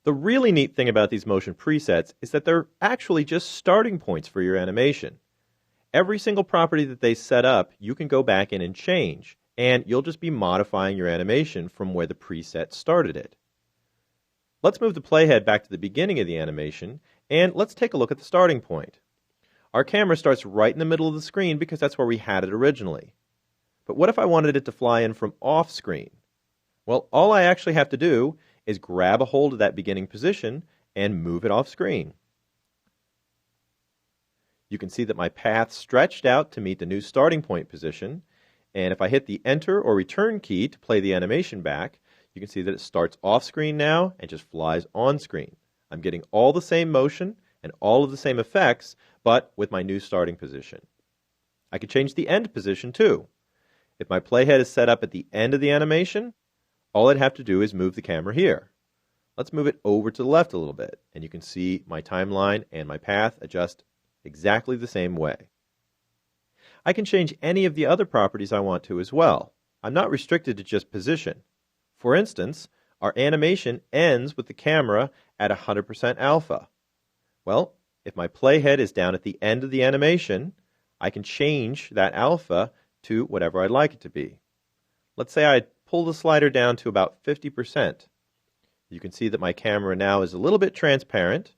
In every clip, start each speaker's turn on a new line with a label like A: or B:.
A: The really neat thing about these motion presets is that they're actually just starting points for your animation. Every single property that they set up, you can go back in and change, and you'll just be modifying your animation from where the preset started it. Let's move the playhead back to the beginning of the animation, and let's take a look at the starting point. Our camera starts right in the middle of the screen because that's where we had it originally. But what if I wanted it to fly in from off screen? Well, all I actually have to do is grab a hold of that beginning position and move it off screen. You can see that my path stretched out to meet the new starting point position, and if I hit the Enter or Return key to play the animation back, you can see that it starts off screen now and just flies on screen. I'm getting all the same motion and all of the same effects, but with my new starting position. I can change the end position too. If my playhead is set up at the end of the animation, all I'd have to do is move the camera here. Let's move it over to the left a little bit, and you can see my timeline and my path adjust exactly the same way. I can change any of the other properties I want to as well. I'm not restricted to just position. For instance, our animation ends with the camera at 100% alpha. Well, if my playhead is down at the end of the animation, I can change that alpha to whatever I'd like it to be. Let's say I pull the slider down to about 50%. You can see that my camera now is a little bit transparent,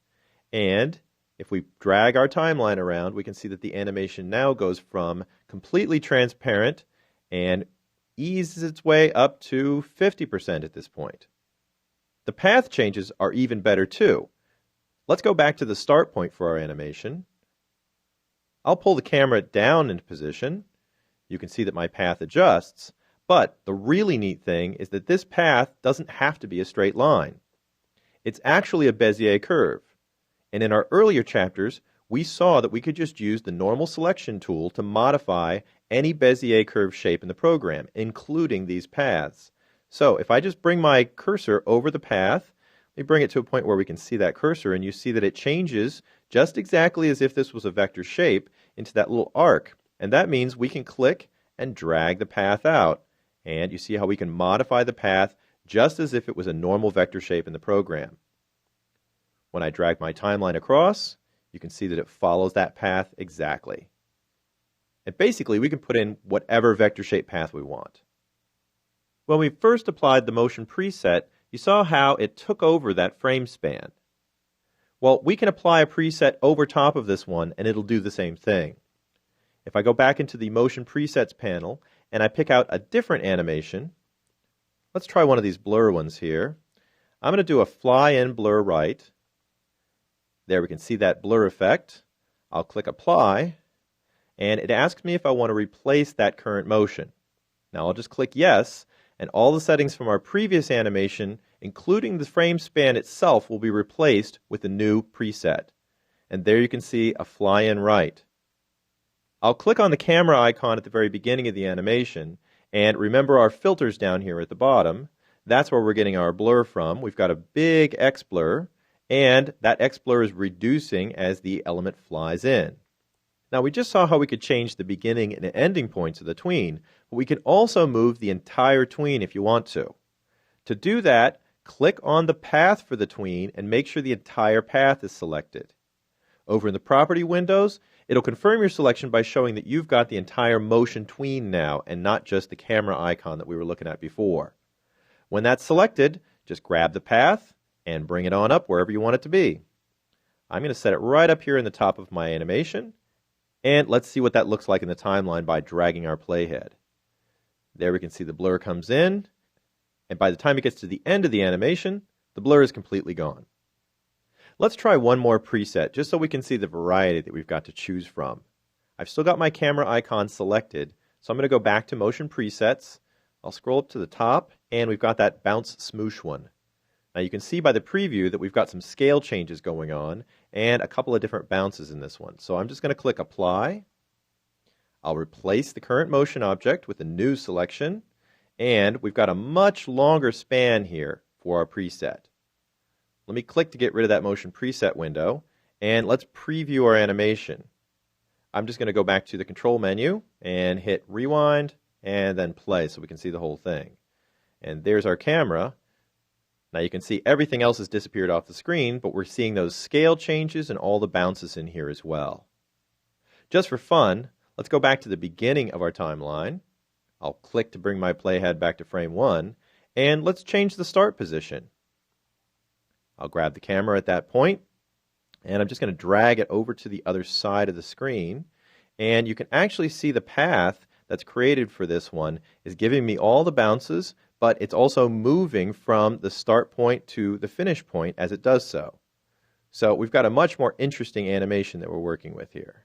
A: and if we drag our timeline around, we can see that the animation now goes from completely transparent and eases its way up to 50% at this point. The path changes are even better too. Let's go back to the start point for our animation. I'll pull the camera down into position. You can see that my path adjusts, but the really neat thing is that this path doesn't have to be a straight line. It's actually a Bezier curve. And in our earlier chapters, we saw that we could just use the normal selection tool to modify any Bezier curve shape in the program, including these paths. So if I just bring my cursor over the path, let me bring it to a point where we can see that cursor, and you see that it changes just exactly as if this was a vector shape into that little arc. And that means we can click and drag the path out. And you see how we can modify the path just as if it was a normal vector shape in the program. When I drag my timeline across, you can see that it follows that path exactly. And basically, we can put in whatever vector shape path we want. When we first applied the motion preset, you saw how it took over that frame span. Well, we can apply a preset over top of this one, and it'll do the same thing. If I go back into the Motion Presets panel, and I pick out a different animation, let's try one of these blur ones here. I'm going to do a fly in blur right. There we can see that blur effect. I'll click Apply, and it asks me if I want to replace that current motion. Now I'll just click Yes, and all the settings from our previous animation, including the frame span itself, will be replaced with the new preset. And there you can see a fly in right. I'll click on the camera icon at the very beginning of the animation, and remember our filters down here at the bottom. That's where we're getting our blur from. We've got a big X blur, and that X blur is reducing as the element flies in. Now we just saw how we could change the beginning and ending points of the tween, but we can also move the entire tween if you want to. To do that, click on the path for the tween and make sure the entire path is selected. Over in the property windows, it'll confirm your selection by showing that you've got the entire motion tween now and not just the camera icon that we were looking at before. When that's selected, just grab the path and bring it on up wherever you want it to be. I'm going to set it right up here in the top of my animation, and let's see what that looks like in the timeline by dragging our playhead. There we can see the blur comes in, and by the time it gets to the end of the animation, the blur is completely gone. Let's try one more preset just so we can see the variety that we've got to choose from. I've still got my camera icon selected, so I'm going to go back to Motion Presets. I'll scroll up to the top, and we've got that Bounce Smoosh one. Now you can see by the preview that we've got some scale changes going on and a couple of different bounces in this one. So I'm just going to click Apply. I'll replace the current motion object with a new selection, and we've got a much longer span here for our preset. Let me click to get rid of that Motion Preset window, and let's preview our animation. I'm just going to go back to the Control menu and hit Rewind and then Play so we can see the whole thing. And there's our camera. Now you can see everything else has disappeared off the screen, but we're seeing those scale changes and all the bounces in here as well. Just for fun, let's go back to the beginning of our timeline. I'll click to bring my playhead back to frame 1, and let's change the start position. I'll grab the camera at that point, and I'm just going to drag it over to the other side of the screen, and you can actually see the path that's created for this one is giving me all the bounces, but it's also moving from the start point to the finish point as it does so. So we've got a much more interesting animation that we're working with here.